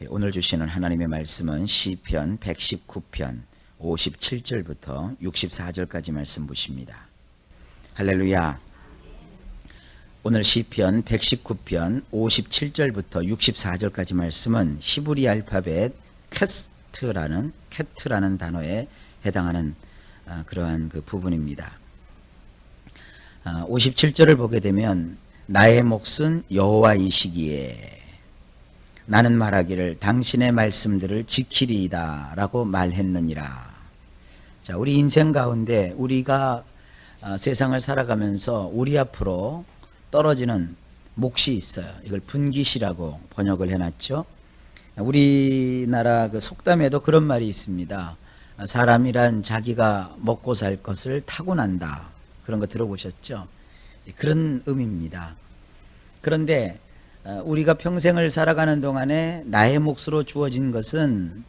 오늘 주시는 하나님의 말씀은 시편 119편 57절부터 64절까지 말씀 보십니다. 할렐루야. 오늘 시편 119편 57절부터 64절까지 말씀은 히브리 알파벳 캣라는 단어에 해당하는 그러한 그 부분입니다. 57절을 보게 되면 나의 몫은 여호와이시기에 나는 말하기를 당신의 말씀들을 지키리이다 라고 말했느니라. 자, 우리 인생 가운데 우리가 세상을 살아가면서 우리 앞으로 떨어지는 몫이 있어요. 이걸 분깃이라고 번역을 해놨죠. 우리나라 그 속담에도 그런 말이 있습니다. 사람이란 자기가 먹고 살 것을 타고난다. 그런 거 들어보셨죠? 그런 의미입니다. 그런데 우리가 평생을 살아가는 동안에 나의 몫으로 주어진 것은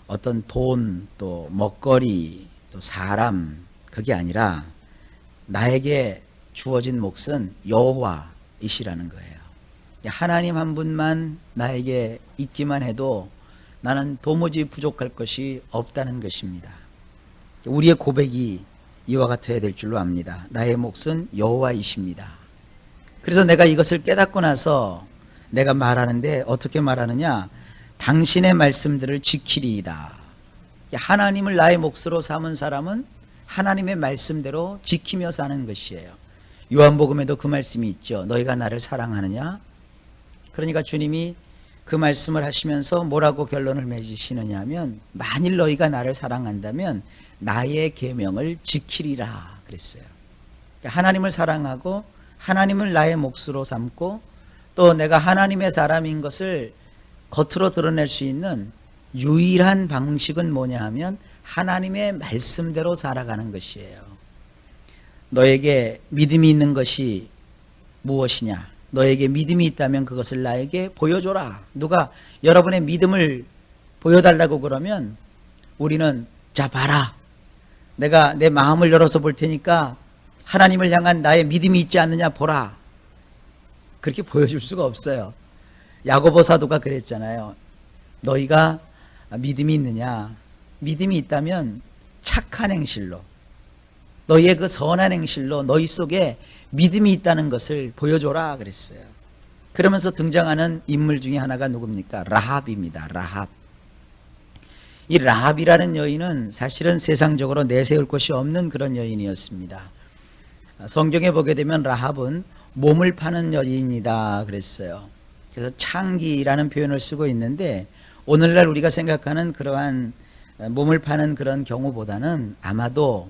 어떤 돈, 또 먹거리, 또 사람, 그게 아니라 나에게 주어진 몫은 여호와이시라는 거예요. 하나님 한 분만 나에게 있기만 해도 나는 도무지 부족할 것이 없다는 것입니다. 우리의 고백이 이와 같아야 될 줄로 압니다. 나의 몫은 여호와이십니다. 그래서 내가 이것을 깨닫고 나서 내가 말하는데 어떻게 말하느냐? 당신의 말씀들을 지키리이다. 하나님을 나의 몫으로 삼은 사람은 하나님의 말씀대로 지키며 사는 것이에요. 요한복음에도 그 말씀이 있죠. 너희가 나를 사랑하느냐? 그러니까 주님이 그 말씀을 하시면서 뭐라고 결론을 맺으시느냐 하면 만일 너희가 나를 사랑한다면 나의 계명을 지키리라 그랬어요. 하나님을 사랑하고 하나님을 나의 몫으로 삼고 또 내가 하나님의 사람인 것을 겉으로 드러낼 수 있는 유일한 방식은 뭐냐 하면 하나님의 말씀대로 살아가는 것이에요. 너에게 믿음이 있는 것이 무엇이냐? 너에게 믿음이 있다면 그것을 나에게 보여줘라. 누가 여러분의 믿음을 보여달라고 그러면 우리는 자 봐라. 내가 내 마음을 열어서 볼 테니까 하나님을 향한 나의 믿음이 있지 않느냐 보라. 그렇게 보여줄 수가 없어요. 야고보 사도가 그랬잖아요. 너희가 믿음이 있느냐? 믿음이 있다면 착한 행실로 너희의 그 선한 행실로 너희 속에 믿음이 있다는 것을 보여줘라 그랬어요. 그러면서 등장하는 인물 중에 하나가 누굽니까? 라합입니다. 라합. 이 라합이라는 여인은 사실은 세상적으로 내세울 것이 없는 그런 여인이었습니다. 성경에 보게 되면 라합은 몸을 파는 여인이다 그랬어요. 그래서 창기라는 표현을 쓰고 있는데 오늘날 우리가 생각하는 그러한 몸을 파는 그런 경우보다는 아마도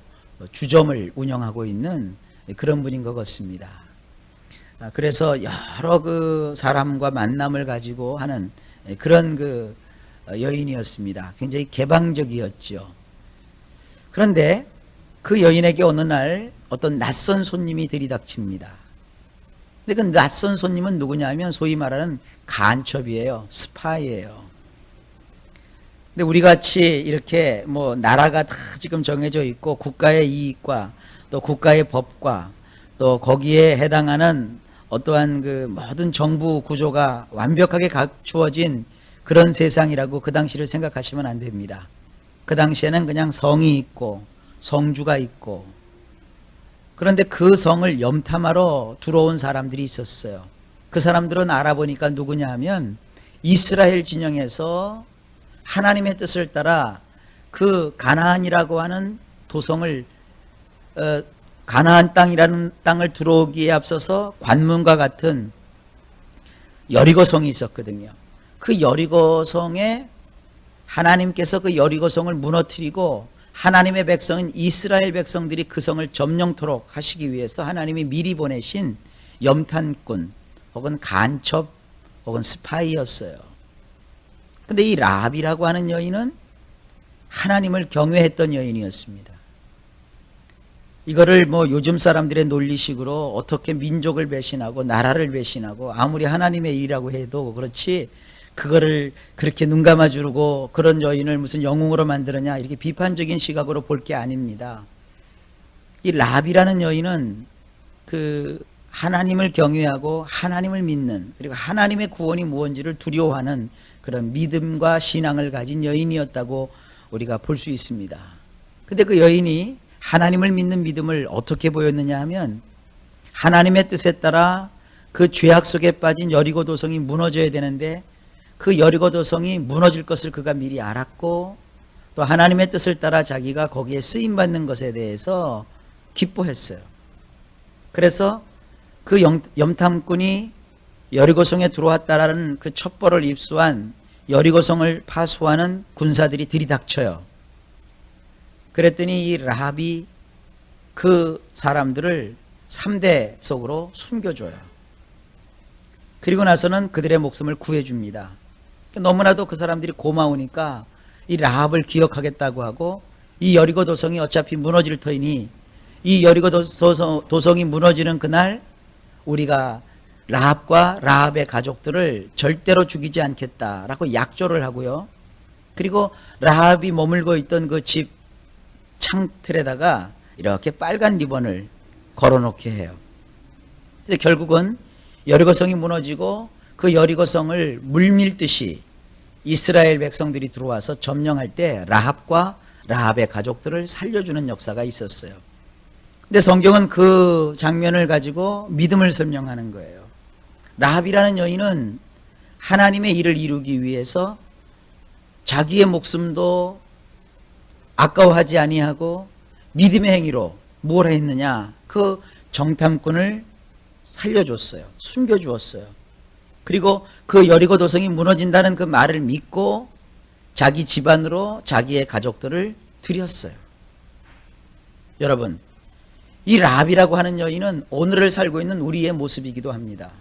주점을 운영하고 있는 그런 분인 것 같습니다. 그래서 여러 그 사람과 만남을 가지고 하는 그런 그 여인이었습니다. 굉장히 개방적이었죠. 그런데 그 여인에게 어느 날 어떤 낯선 손님이 들이닥칩니다. 근데 그 낯선 손님은 누구냐 하면 소위 말하는 간첩이에요. 스파이예요. 근데 우리 같이 이렇게 뭐 나라가 다 지금 정해져 있고 국가의 이익과 또 국가의 법과 또 거기에 해당하는 어떠한 그 모든 정부 구조가 완벽하게 갖추어진 그런 세상이라고 그 당시를 생각하시면 안 됩니다. 그 당시에는 그냥 성이 있고 성주가 있고 그런데 그 성을 염탐하러 들어온 사람들이 있었어요. 그 사람들은 알아보니까 누구냐 하면 이스라엘 진영에서 하나님의 뜻을 따라 그 가나안이라고 하는 도성을 가나안 땅이라는 땅을 들어오기에 앞서서 관문과 같은 여리고성이 있었거든요. 그 여리고성에 하나님께서 그 여리고성을 무너뜨리고 하나님의 백성인 이스라엘 백성들이 그 성을 점령토록 하시기 위해서 하나님이 미리 보내신 염탄꾼 혹은 간첩 혹은 스파이였어요. 근데 이 라합이라고 하는 여인은 하나님을 경외했던 여인이었습니다. 이거를 뭐 요즘 사람들의 논리식으로 어떻게 민족을 배신하고 나라를 배신하고 아무리 하나님의 일이라고 해도 그렇지 그거를 그렇게 눈 감아주고 그런 여인을 무슨 영웅으로 만드느냐 이렇게 비판적인 시각으로 볼 게 아닙니다. 이 라합이라는 여인은 그 하나님을 경외하고 하나님을 믿는, 그리고 하나님의 구원이 무엇인지를 두려워하는 그런 믿음과 신앙을 가진 여인이었다고 우리가 볼 수 있습니다. 근데 그 여인이 하나님을 믿는 믿음을 어떻게 보였느냐 하면, 하나님의 뜻에 따라 그 죄악 속에 빠진 여리고 도성이 무너져야 되는데 그 여리고 도성이 무너질 것을 그가 미리 알았고, 또 하나님의 뜻을 따라 자기가 거기에 쓰임받는 것에 대해서 기뻐했어요. 그래서 그 염탐꾼이 여리고성에 들어왔다라는 그 첩보를 입수한 여리고성을 파수하는 군사들이 들이닥쳐요. 그랬더니 이 라합이 그 사람들을 3대 속으로 숨겨줘요. 그리고 나서는 그들의 목숨을 구해줍니다. 너무나도 그 사람들이 고마우니까 이 라합을 기억하겠다고 하고, 이 여리고 도성이 어차피 무너질 터이니 이 여리고 도성이 무너지는 그날 우리가 라합과 라합의 가족들을 절대로 죽이지 않겠다라고 약조를 하고요. 그리고 라합이 머물고 있던 그 집 창틀에다가 이렇게 빨간 리본을 걸어놓게 해요. 그래서 결국은 여리고성이 무너지고 그 여리고성을 물밀듯이 이스라엘 백성들이 들어와서 점령할 때 라합과 라합의 가족들을 살려주는 역사가 있었어요. 근데 성경은 그 장면을 가지고 믿음을 설명하는 거예요. 라합이라는 여인은 하나님의 일을 이루기 위해서 자기의 목숨도 아까워하지 아니하고 믿음의 행위로 뭘 했느냐, 그 정탐꾼을 살려줬어요. 숨겨주었어요. 그리고 그 여리고 도성이 무너진다는 그 말을 믿고 자기 집안으로 자기의 가족들을 들였어요. 여러분, 이 라합이라고 하는 여인은 오늘을 살고 있는 우리의 모습이기도 합니다.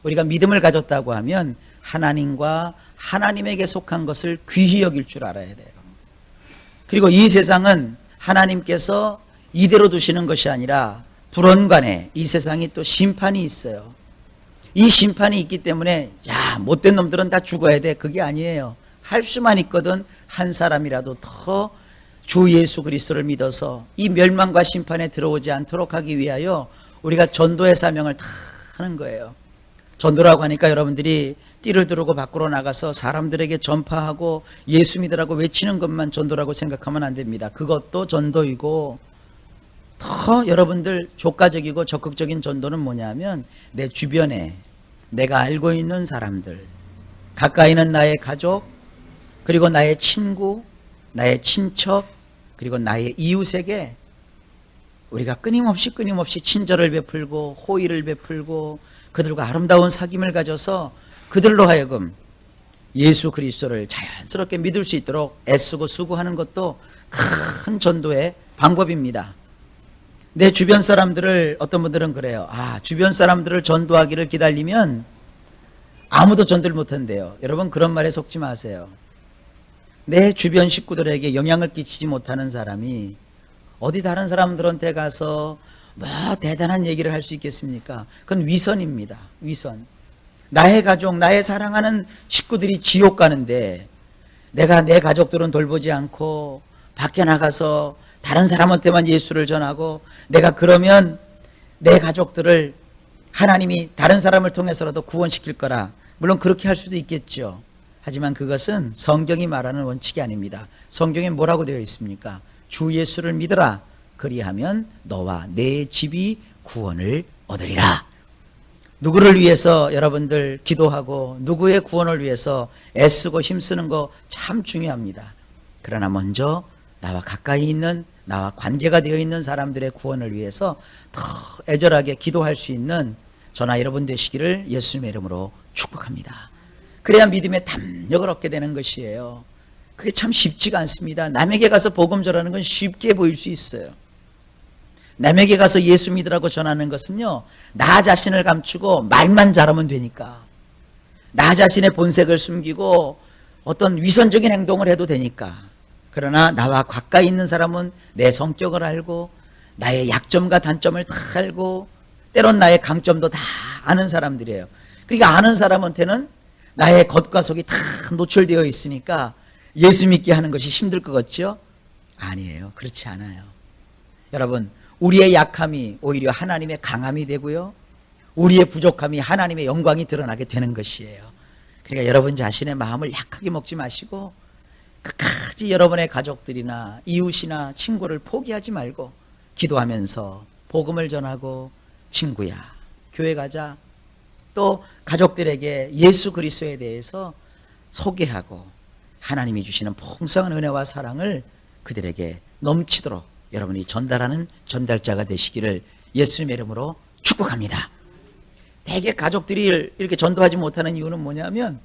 우리가 믿음을 가졌다고 하면 하나님과 하나님에게 속한 것을 귀히 여길 줄 알아야 돼요. 그리고 이 세상은 하나님께서 이대로 두시는 것이 아니라 불언간에 이 세상이 또 심판이 있어요. 이 심판이 있기 때문에 야, 못된 놈들은 다 죽어야 돼, 그게 아니에요. 할 수만 있거든 한 사람이라도 더 주 예수 그리스도를 믿어서 이 멸망과 심판에 들어오지 않도록 하기 위하여 우리가 전도의 사명을 다 하는 거예요. 전도라고 하니까 여러분들이 띠를 두르고 밖으로 나가서 사람들에게 전파하고 예수 믿으라고 외치는 것만 전도라고 생각하면 안 됩니다. 그것도 전도이고, 더 여러분들 효과적이고 적극적인 전도는 뭐냐면 내 주변에 내가 알고 있는 사람들, 가까이 있는 나의 가족, 그리고 나의 친구, 나의 친척, 그리고 나의 이웃에게 우리가 끊임없이 친절을 베풀고 호의를 베풀고 그들과 아름다운 사귐을 가져서 그들로 하여금 예수 그리스도를 자연스럽게 믿을 수 있도록 애쓰고 수고하는 것도 큰 전도의 방법입니다. 내 주변 사람들을, 어떤 분들은 그래요. 주변 사람들을 전도하기를 기다리면 아무도 전도를 못한대요. 여러분, 그런 말에 속지 마세요. 내 주변 식구들에게 영향을 끼치지 못하는 사람이 어디 다른 사람들한테 가서 뭐 대단한 얘기를 할 수 있겠습니까? 그건 위선입니다. 위선. 나의 가족, 나의 사랑하는 식구들이 지옥 가는데 내가 내 가족들은 돌보지 않고 밖에 나가서 다른 사람한테만 예수를 전하고, 내가 그러면 내 가족들을 하나님이 다른 사람을 통해서라도 구원시킬 거라. 물론 그렇게 할 수도 있겠죠. 하지만 그것은 성경이 말하는 원칙이 아닙니다. 성경에 뭐라고 되어 있습니까? 주 예수를 믿어라. 그리하면 너와 내 집이 구원을 얻으리라. 누구를 위해서 여러분들 기도하고 누구의 구원을 위해서 애쓰고 힘쓰는 거 참 중요합니다. 그러나 먼저 나와 가까이 있는, 나와 관계가 되어 있는 사람들의 구원을 위해서 더 애절하게 기도할 수 있는 저나 여러분 되시기를 예수님의 이름으로 축복합니다. 그래야 믿음의 담력을 얻게 되는 것이에요. 그게 참 쉽지가 않습니다. 남에게 가서 복음 전하는 건 쉽게 보일 수 있어요. 남에게 가서 예수 믿으라고 전하는 것은요, 나 자신을 감추고 말만 잘하면 되니까, 나 자신의 본색을 숨기고 어떤 위선적인 행동을 해도 되니까. 그러나 나와 가까이 있는 사람은 내 성격을 알고 나의 약점과 단점을 다 알고 때론 나의 강점도 다 아는 사람들이에요. 그러니까 아는 사람한테는 나의 겉과 속이 다 노출되어 있으니까 예수 믿게 하는 것이 힘들 것 같죠? 아니에요. 그렇지 않아요. 여러분, 우리의 약함이 오히려 하나님의 강함이 되고요, 우리의 부족함이 하나님의 영광이 드러나게 되는 것이에요. 그러니까 여러분 자신의 마음을 약하게 먹지 마시고 끝까지 여러분의 가족들이나 이웃이나 친구를 포기하지 말고 기도하면서 복음을 전하고 친구야, 교회 가자. 또 가족들에게 예수 그리스도에 대해서 소개하고 하나님이 주시는 풍성한 은혜와 사랑을 그들에게 넘치도록 여러분이 전달하는 전달자가 되시기를 예수님의 이름으로 축복합니다. 대개 가족들이 이렇게 전도하지 못하는 이유는 뭐냐면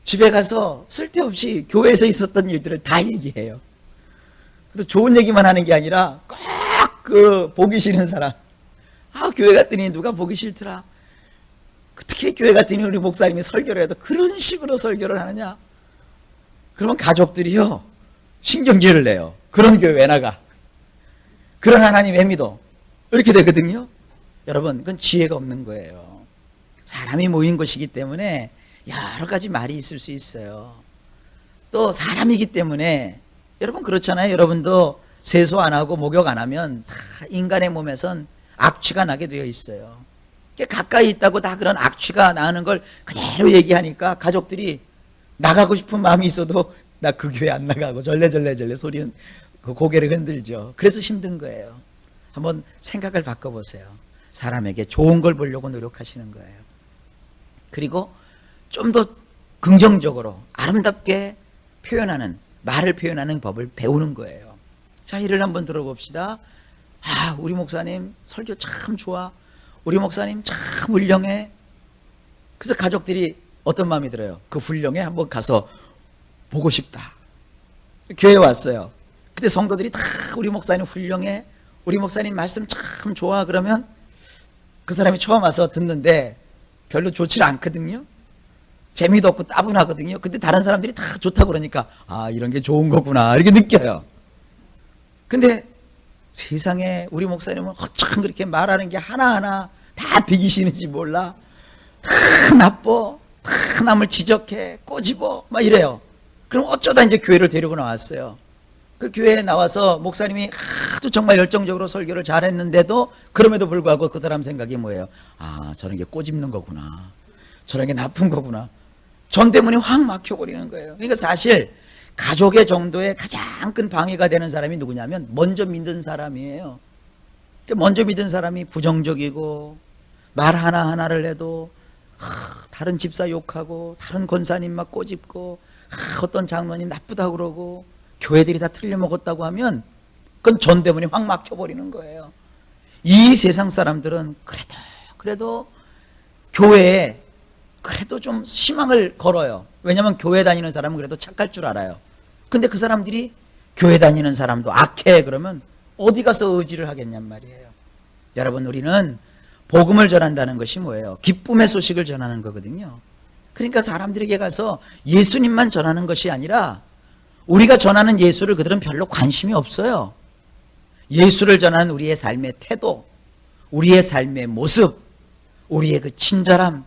집에 가서 쓸데없이 교회에서 있었던 일들을 다 얘기해요. 그래서 좋은 얘기만 하는 게 아니라 꼭 그 보기 싫은 사람, 교회 갔더니 누가 보기 싫더라. 특히 교회 갔더니 우리 목사님이 설교를 해도 그런 식으로 설교를 하느냐. 그러면 가족들이요 신경질을 내요. 그런 교회 왜 나가? 그런 하나님 왜 믿어? 이렇게 되거든요. 여러분, 그건 지혜가 없는 거예요. 사람이 모인 곳이기 때문에 여러 가지 말이 있을 수 있어요. 또 사람이기 때문에 여러분 그렇잖아요. 여러분도 세수 안 하고 목욕 안 하면 다 인간의 몸에선 악취가 나게 되어 있어요. 가까이 있다고 다 그런 악취가 나는 걸 그대로 얘기하니까 가족들이 나가고 싶은 마음이 있어도 나 그 교회 안 나가고 절레절레 소리는 고개를 흔들죠. 그래서 힘든 거예요. 한번 생각을 바꿔보세요. 사람에게 좋은 걸 보려고 노력하시는 거예요. 그리고 좀 더 긍정적으로 아름답게 표현하는, 말을 표현하는 법을 배우는 거예요. 자, 이를 한번 들어봅시다. 우리 목사님 설교 참 좋아. 우리 목사님 참 훌륭해. 그래서 가족들이 어떤 마음이 들어요? 그 훌륭해? 한번 가서 보고 싶다. 교회에 왔어요. 근데 성도들이 다 우리 목사님 훌륭해. 우리 목사님 말씀 참 좋아. 그러면 그 사람이 처음 와서 듣는데 별로 좋지 않거든요. 재미도 없고 따분하거든요. 근데 다른 사람들이 다 좋다고 그러니까 이런 게 좋은 거구나 이렇게 느껴요. 근데 세상에 우리 목사님은 어쩜 그렇게 말하는 게 하나하나 다 비기시는지 몰라. 다 나빠. 다 남을 지적해. 꼬집어. 막 이래요. 그럼 어쩌다 이제 교회를 데리고 나왔어요. 그 교회에 나와서 목사님이 아주 정말 열정적으로 설교를 잘했는데도 그럼에도 불구하고 그 사람 생각이 뭐예요? 저런 게 꼬집는 거구나. 저런 게 나쁜 거구나. 전 때문에 확 막혀버리는 거예요. 그러니까 사실 가족의 정도에 가장 큰 방해가 되는 사람이 누구냐면 먼저 믿는 사람이에요. 먼저 믿은 사람이 부정적이고 말 하나하나를 해도 다른 집사 욕하고 다른 권사님 막 꼬집고 어떤 장로님 나쁘다고 그러고 교회들이 다 틀려먹었다고 하면 그건 전 때문에 확 막혀버리는 거예요. 이 세상 사람들은 그래도 교회에 그래도 좀 희망을 걸어요. 왜냐하면 교회 다니는 사람은 그래도 착할 줄 알아요. 근데 그 사람들이 교회 다니는 사람도 악해 그러면 어디 가서 의지를 하겠냔 말이에요. 여러분, 우리는 복음을 전한다는 것이 뭐예요? 기쁨의 소식을 전하는 거거든요. 그러니까 사람들에게 가서 예수님만 전하는 것이 아니라 우리가 전하는 예수를 그들은 별로 관심이 없어요. 예수를 전하는 우리의 삶의 태도, 우리의 삶의 모습, 우리의 그 친절함,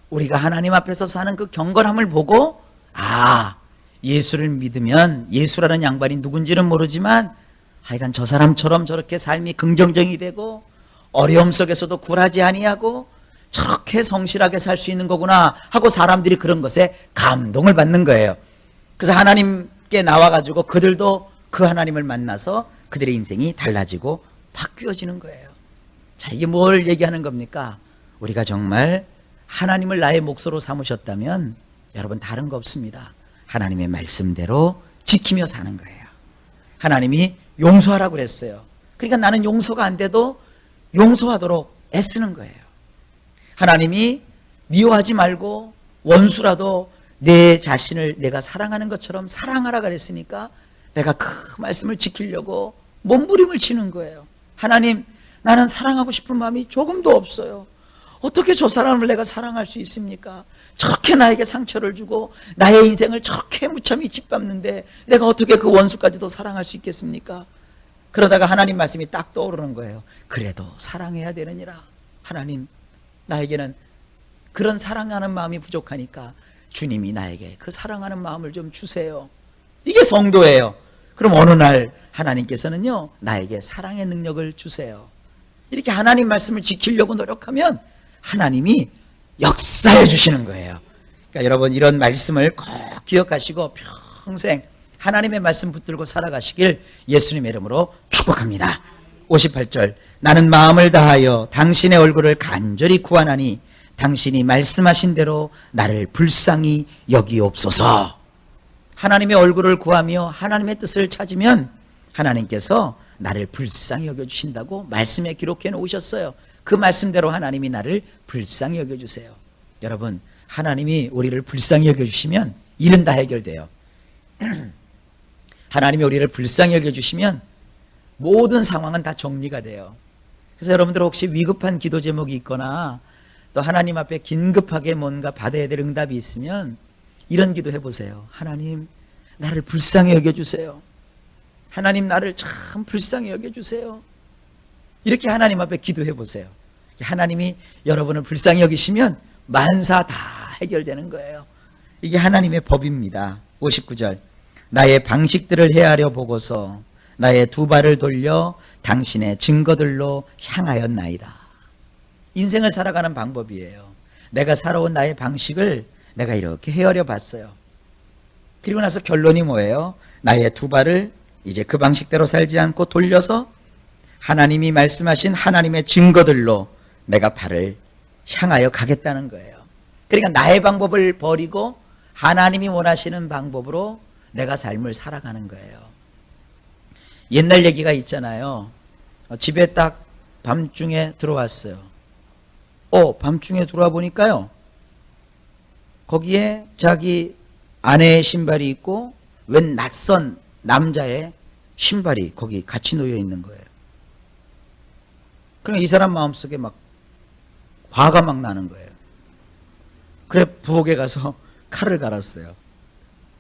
우리가 하나님 앞에서 사는 그 경건함을 보고 예수를 믿으면 예수라는 양반이 누군지는 모르지만 하여간 저 사람처럼 저렇게 삶이 긍정적이 되고 어려움 속에서도 굴하지 아니하고 저렇게 성실하게 살 수 있는 거구나 하고 사람들이 그런 것에 감동을 받는 거예요. 그래서 하나님께 나와가지고 그들도 그 하나님을 만나서 그들의 인생이 달라지고 바뀌어지는 거예요. 자, 이게 뭘 얘기하는 겁니까? 우리가 정말 하나님을 나의 몫으로 삼으셨다면 여러분 다른 거 없습니다. 하나님의 말씀대로 지키며 사는 거예요. 하나님이 용서하라고 그랬어요. 그러니까 나는 용서가 안 돼도 용서하도록 애쓰는 거예요. 하나님이 미워하지 말고 원수라도 내 자신을 내가 사랑하는 것처럼 사랑하라 그랬으니까 내가 그 말씀을 지키려고 몸부림을 치는 거예요. 하나님, 나는 사랑하고 싶은 마음이 조금도 없어요. 어떻게 저 사람을 내가 사랑할 수 있습니까? 저렇게 나에게 상처를 주고 나의 인생을 저렇게 무참히 짓밟는데 내가 어떻게 그 원수까지도 사랑할 수 있겠습니까? 그러다가 하나님 말씀이 딱 떠오르는 거예요. 그래도 사랑해야 되느니라. 하나님, 나에게는 그런 사랑하는 마음이 부족하니까 주님이 나에게 그 사랑하는 마음을 좀 주세요. 이게 성도예요. 그럼 어느 날 하나님께서는요, 나에게 사랑의 능력을 주세요. 이렇게 하나님 말씀을 지키려고 노력하면 하나님이 역사해 주시는 거예요. 그러니까 여러분 이런 말씀을 꼭 기억하시고 평생 하나님의 말씀 붙들고 살아가시길 예수님의 이름으로 축복합니다. 58절 나는 마음을 다하여 당신의 얼굴을 간절히 구하나니 당신이 말씀하신 대로 나를 불쌍히 여기옵소서. 하나님의 얼굴을 구하며 하나님의 뜻을 찾으면 하나님께서 나를 불쌍히 여겨주신다고 말씀에 기록해 놓으셨어요. 그 말씀대로 하나님이 나를 불쌍히 여겨주세요. 여러분 하나님이 우리를 불쌍히 여겨주시면 일은 다 해결돼요. 하나님이 우리를 불쌍히 여겨주시면 모든 상황은 다 정리가 돼요. 그래서 여러분들 혹시 위급한 기도 제목이 있거나 또 하나님 앞에 긴급하게 뭔가 받아야 될 응답이 있으면 이런 기도 해보세요. 하나님 나를 불쌍히 여겨주세요. 하나님 나를 참 불쌍히 여겨주세요. 이렇게 하나님 앞에 기도해보세요. 하나님이 여러분을 불쌍히 여기시면 만사 다 해결되는 거예요. 이게 하나님의 법입니다. 59절 나의 방식들을 헤아려 보고서 나의 두 발을 돌려 당신의 증거들로 향하였나이다. 인생을 살아가는 방법이에요. 내가 살아온 나의 방식을 내가 이렇게 헤아려 봤어요. 그리고 나서 결론이 뭐예요? 나의 두 발을 이제 그 방식대로 살지 않고 돌려서 하나님이 말씀하신 하나님의 증거들로 내가 발을 향하여 가겠다는 거예요. 그러니까 나의 방법을 버리고 하나님이 원하시는 방법으로 내가 삶을 살아가는 거예요. 옛날 얘기가 있잖아요. 집에 딱 밤중에 들어왔어요. 밤중에 들어와 보니까요. 거기에 자기 아내의 신발이 있고 웬 낯선 남자의 신발이 거기 같이 놓여 있는 거예요. 그러니까 이 사람 마음속에 막 화가 막 나는 거예요. 그래 부엌에 가서 칼을 갈았어요.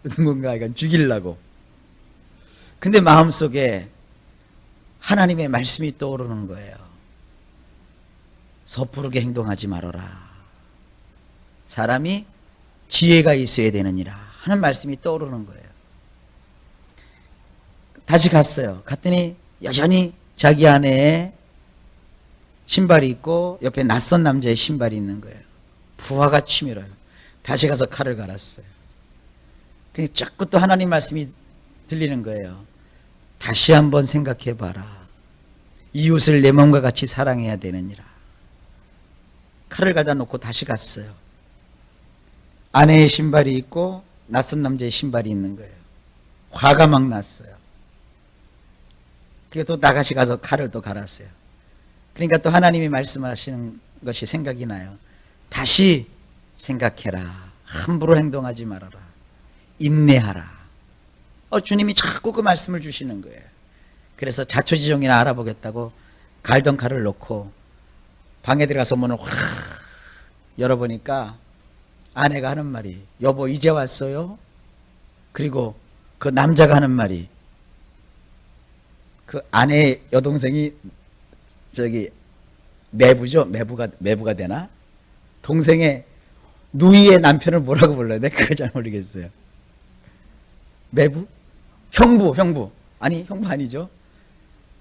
누군가 이건 죽이려고. 근데 마음속에 하나님의 말씀이 떠오르는 거예요. 섣부르게 행동하지 말아라. 사람이 지혜가 있어야 되느니라 하는 말씀이 떠오르는 거예요. 다시 갔어요. 갔더니 여전히 자기 아내의 신발이 있고 옆에 낯선 남자의 신발이 있는 거예요. 부하가 치밀어요. 다시 가서 칼을 갈았어요. 자꾸 또 하나님 말씀이 들리는 거예요. 다시 한번 생각해 봐라. 이웃을 내 몸과 같이 사랑해야 되느니라. 칼을 가다 놓고 다시 갔어요. 아내의 신발이 있고 낯선 남자의 신발이 있는 거예요. 화가 막 났어요. 그리고 또 나같이 가서 칼을 또 갈았어요. 그러니까 또 하나님이 말씀하시는 것이 생각이 나요. 다시 생각해라. 함부로 행동하지 말아라. 인내하라. 주님이 자꾸 그 말씀을 주시는 거예요. 그래서 자초지종이나 알아보겠다고 갈던 칼을 놓고 방에 들어가서 문을 확 열어보니까 아내가 하는 말이 여보 이제 왔어요? 그리고 그 남자가 하는 말이 그 아내의 여동생이 저기 매부죠? 매부가 되나? 동생의 누이의 남편을 뭐라고 불러야 돼? 그거 잘 모르겠어요. 매부? 형부. 아니, 형부 아니죠.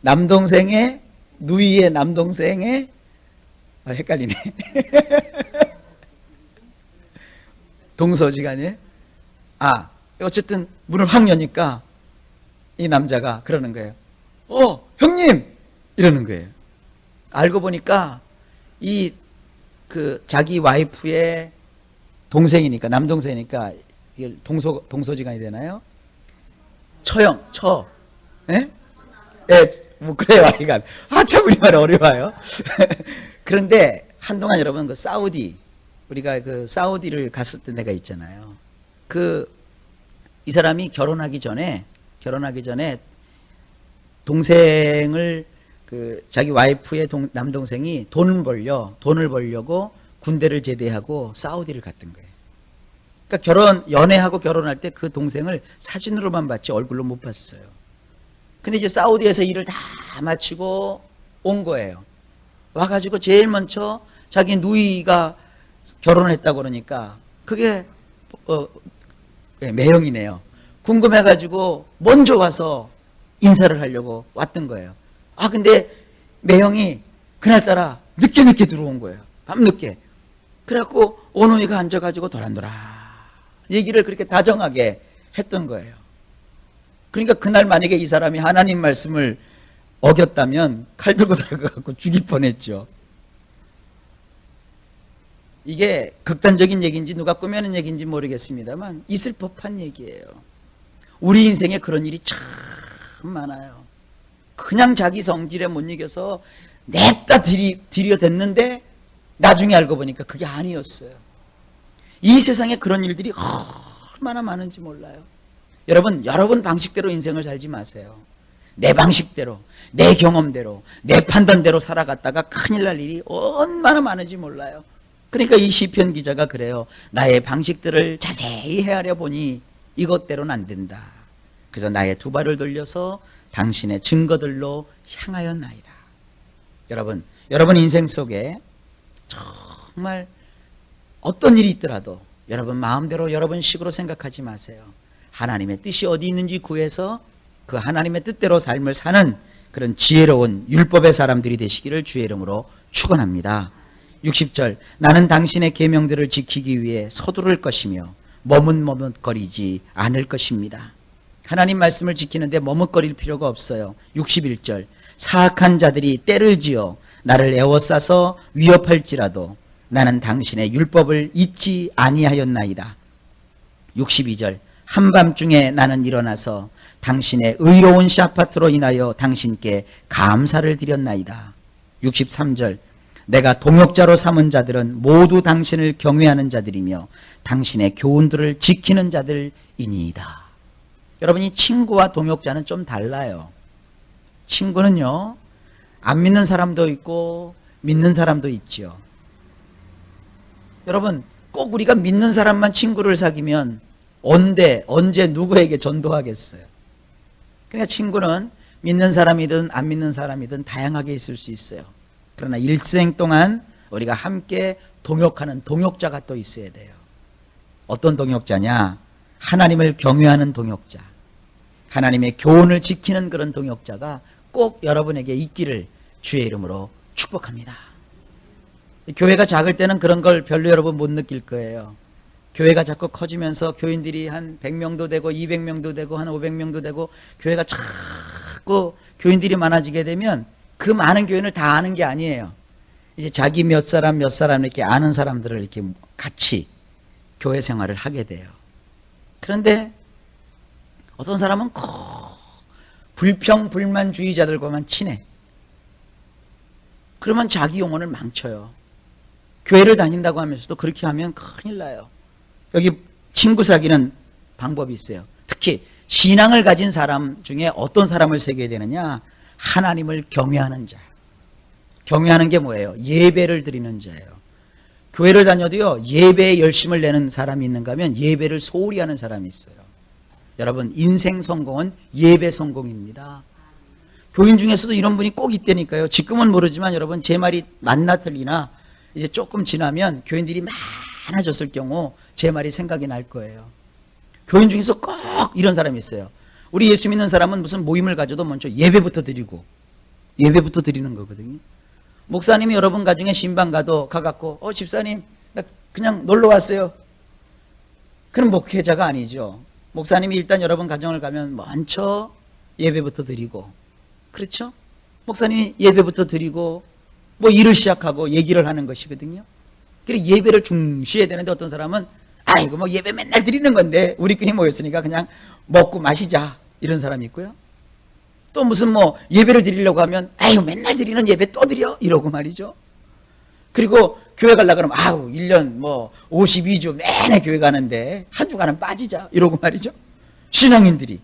남동생의, 누이의 남동생의, 헷갈리네. 동서지간에. 어쨌든 문을 확 여니까 이 남자가 그러는 거예요. 형님! 이러는 거예요. 알고 보니까 자기 와이프의 동생이니까, 남동생이니까, 이게 동서지간이 되나요? 예? 뭐, 그래요, 하여간. 참, 우리말 어려워요. 그런데, 한동안 여러분, 우리가 사우디를 갔을 때 내가 있잖아요. 이 사람이 결혼하기 전에, 동생을, 자기 와이프의 남동생이 돈을 벌려고 군대를 제대하고 사우디를 갔던 거예요. 그러니까 연애하고 결혼할 때 그 동생을 사진으로만 봤지 얼굴로 못 봤어요. 근데 이제 사우디에서 일을 다 마치고 온 거예요. 와가지고 제일 먼저 자기 누이가 결혼했다고 그러니까 그게 매형이네요. 궁금해가지고 먼저 와서 인사를 하려고 왔던 거예요. 근데 매형이 그날따라 늦게 들어온 거예요. 밤늦게. 그래갖고 오노이가 앉아가지고 도란도란 얘기를 그렇게 다정하게 했던 거예요. 그러니까 그날 만약에 이 사람이 하나님 말씀을 어겼다면 칼 들고 들어가고 죽일 뻔했죠. 이게 극단적인 얘기인지 누가 꾸며낸 얘기인지 모르겠습니다만 있을 법한 얘기예요. 우리 인생에 그런 일이 참 많아요. 그냥 자기 성질에 못 이겨서 냅다 들여댔는데 나중에 알고 보니까 그게 아니었어요. 이 세상에 그런 일들이 얼마나 많은지 몰라요. 여러분 방식대로 인생을 살지 마세요. 내 방식대로, 내 경험대로, 내 판단대로 살아갔다가 큰일 날 일이 얼마나 많은지 몰라요. 그러니까 이 시편 기자가 그래요. 나의 방식들을 자세히 헤아려 보니 이것대로는 안 된다. 그래서 나의 두 발을 돌려서 당신의 증거들로 향하였나이다. 여러분 인생 속에 정말 어떤 일이 있더라도 여러분 마음대로 여러분 식으로 생각하지 마세요. 하나님의 뜻이 어디 있는지 구해서 그 하나님의 뜻대로 삶을 사는 그런 지혜로운 율법의 사람들이 되시기를 주의 이름으로 축원합니다. 60절 나는 당신의 계명들을 지키기 위해 서두를 것이며 머뭇머뭇거리지 않을 것입니다. 하나님 말씀을 지키는데 머뭇거릴 필요가 없어요. 61절 사악한 자들이 때를 지어 나를 에워싸서 위협할지라도 나는 당신의 율법을 잊지 아니하였나이다. 62절 한밤중에 나는 일어나서 당신의 의로운 샤파트로 인하여 당신께 감사를 드렸나이다. 63절 내가 동역자로 삼은 자들은 모두 당신을 경외하는 자들이며 당신의 교훈들을 지키는 자들이니이다. 여러분 이 친구와 동역자는 좀 달라요. 친구는요 안 믿는 사람도 있고 믿는 사람도 있지요. 여러분 꼭 우리가 믿는 사람만 친구를 사귀면 언제 누구에게 전도하겠어요. 그러니까 친구는 믿는 사람이든 안 믿는 사람이든 다양하게 있을 수 있어요. 그러나 일생 동안 우리가 함께 동역하는 동역자가 또 있어야 돼요. 어떤 동역자냐? 하나님을 경외하는 동역자. 하나님의 교훈을 지키는 그런 동역자가 꼭 여러분에게 있기를 주의 이름으로 축복합니다. 교회가 작을 때는 그런 걸 별로 여러분 못 느낄 거예요. 교회가 자꾸 커지면서 교인들이 한 100명도 되고 200명도 되고 한 500명도 되고 교회가 자꾸 교인들이 많아지게 되면 그 많은 교인을 다 아는 게 아니에요. 이제 자기 몇 사람 이렇게 아는 사람들을 이렇게 같이 교회 생활을 하게 돼요. 그런데 어떤 사람은 꼭 불평불만주의자들과만 친해. 그러면 자기 영혼을 망쳐요. 교회를 다닌다고 하면서도 그렇게 하면 큰일 나요. 여기 친구 사귀는 방법이 있어요. 특히 신앙을 가진 사람 중에 어떤 사람을 새겨야 되느냐? 하나님을 경외하는 자. 경외하는 게 뭐예요? 예배를 드리는 자예요. 교회를 다녀도요 예배에 열심을 내는 사람이 있는가 하면 예배를 소홀히 하는 사람이 있어요. 여러분 인생 성공은 예배 성공입니다. 교인 중에서도 이런 분이 꼭 있다니까요. 지금은 모르지만 여러분 제 말이 맞나 틀리나 이제 조금 지나면 교인들이 많아졌을 경우 제 말이 생각이 날 거예요. 교인 중에서 꼭 이런 사람이 있어요. 우리 예수 믿는 사람은 무슨 모임을 가져도 먼저 예배부터 드리고 예배부터 드리는 거거든요. 목사님이 여러분 가정에 신방 가갖고 집사님 나 그냥 놀러 왔어요. 그럼 목회자가 아니죠. 목사님이 일단 여러분 가정을 가면 먼저 예배부터 드리고 그렇죠? 목사님이 예배부터 드리고 뭐 일을 시작하고 얘기를 하는 것이거든요. 그래서 예배를 중시해야 되는데 어떤 사람은 아이고 뭐 예배 맨날 드리는 건데 우리끼리 모였으니까 그냥 먹고 마시자 이런 사람이 있고요. 또 무슨 뭐 예배를 드리려고 하면 아이고 맨날 드리는 예배 또 드려 이러고 말이죠. 그리고 교회 가려고 그러면 1년 뭐 52주 매일 교회 가는데 한 주간은 빠지자 이러고 말이죠. 신앙인들이.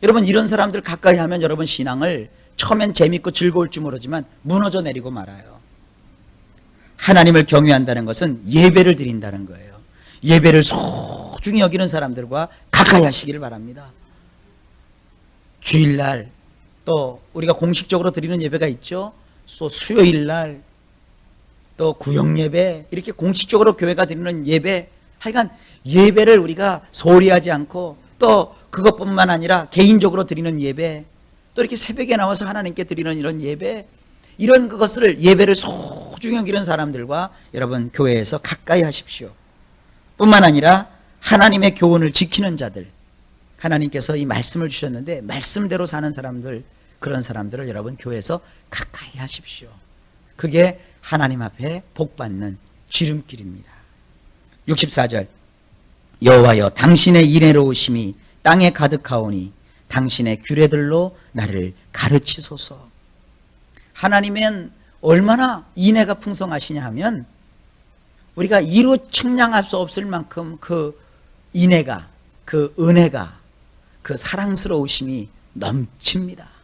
여러분 이런 사람들 가까이 하면 여러분 신앙을 처음엔 재밌고 즐거울 줄 모르지만 무너져 내리고 말아요. 하나님을 경외한다는 것은 예배를 드린다는 거예요. 예배를 소중히 여기는 사람들과 가까이 하시기를 바랍니다. 주일날 또 우리가 공식적으로 드리는 예배가 있죠. 또 수요일날 또 구역예배 이렇게 공식적으로 교회가 드리는 예배 하여간 예배를 우리가 소홀히 하지 않고 또 그것뿐만 아니라 개인적으로 드리는 예배 또 이렇게 새벽에 나와서 하나님께 드리는 이런 예배 이런 것을 예배를 소중히 여기는 사람들과 여러분 교회에서 가까이 하십시오. 뿐만 아니라 하나님의 교훈을 지키는 자들, 하나님께서 이 말씀을 주셨는데 말씀대로 사는 사람들, 그런 사람들을 여러분 교회에서 가까이 하십시오. 그게 하나님 앞에 복받는 지름길입니다. 64절 여호와여 당신의 인애로우심이 땅에 가득하오니 당신의 규례들로 나를 가르치소서. 하나님은 얼마나 인애가 풍성하시냐 하면 우리가 이루 측량할 수 없을 만큼 그 인애가, 그 은혜가, 그 사랑스러우심이 넘칩니다.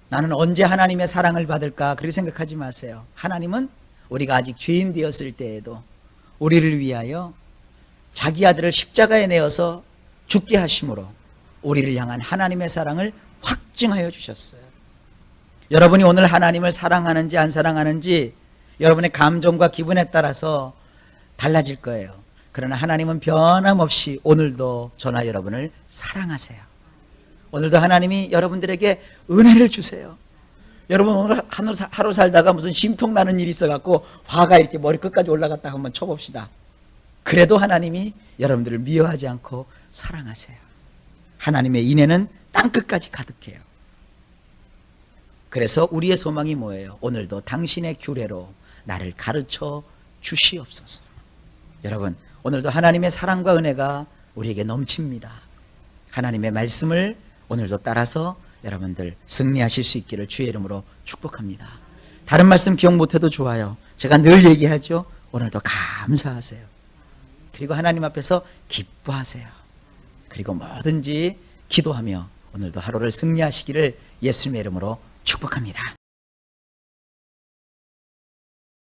나는 언제 하나님의 사랑을 받을까 그렇게 생각하지 마세요. 하나님은 우리가 아직 죄인 되었을 때에도 우리를 위하여 자기 아들을 십자가에 내어서 죽게 하심으로 우리를 향한 하나님의 사랑을 확증하여 주셨어요. 여러분이 오늘 하나님을 사랑하는지 안 사랑하는지 여러분의 감정과 기분에 따라서 달라질 거예요. 그러나 하나님은 변함없이 오늘도 저나 여러분을 사랑하세요. 오늘도 하나님이 여러분들에게 은혜를 주세요. 여러분 오늘 하루 살다가 무슨 심통 나는 일이 있어갖고 화가 이렇게 머리끝까지 올라갔다 한번 쳐봅시다. 그래도 하나님이 여러분들을 미워하지 않고 사랑하세요. 하나님의 인애는 땅끝까지 가득해요. 그래서 우리의 소망이 뭐예요? 오늘도 당신의 규례로 나를 가르쳐 주시옵소서. 여러분 오늘도 하나님의 사랑과 은혜가 우리에게 넘칩니다. 하나님의 말씀을 오늘도 따라서 여러분들 승리하실 수 있기를 주의 이름으로 축복합니다. 다른 말씀 기억 못해도 좋아요. 제가 늘 얘기하죠. 오늘도 감사하세요. 그리고 하나님 앞에서 기뻐하세요. 그리고 뭐든지 기도하며 오늘도 하루를 승리하시기를 예수님의 이름으로 축복합니다.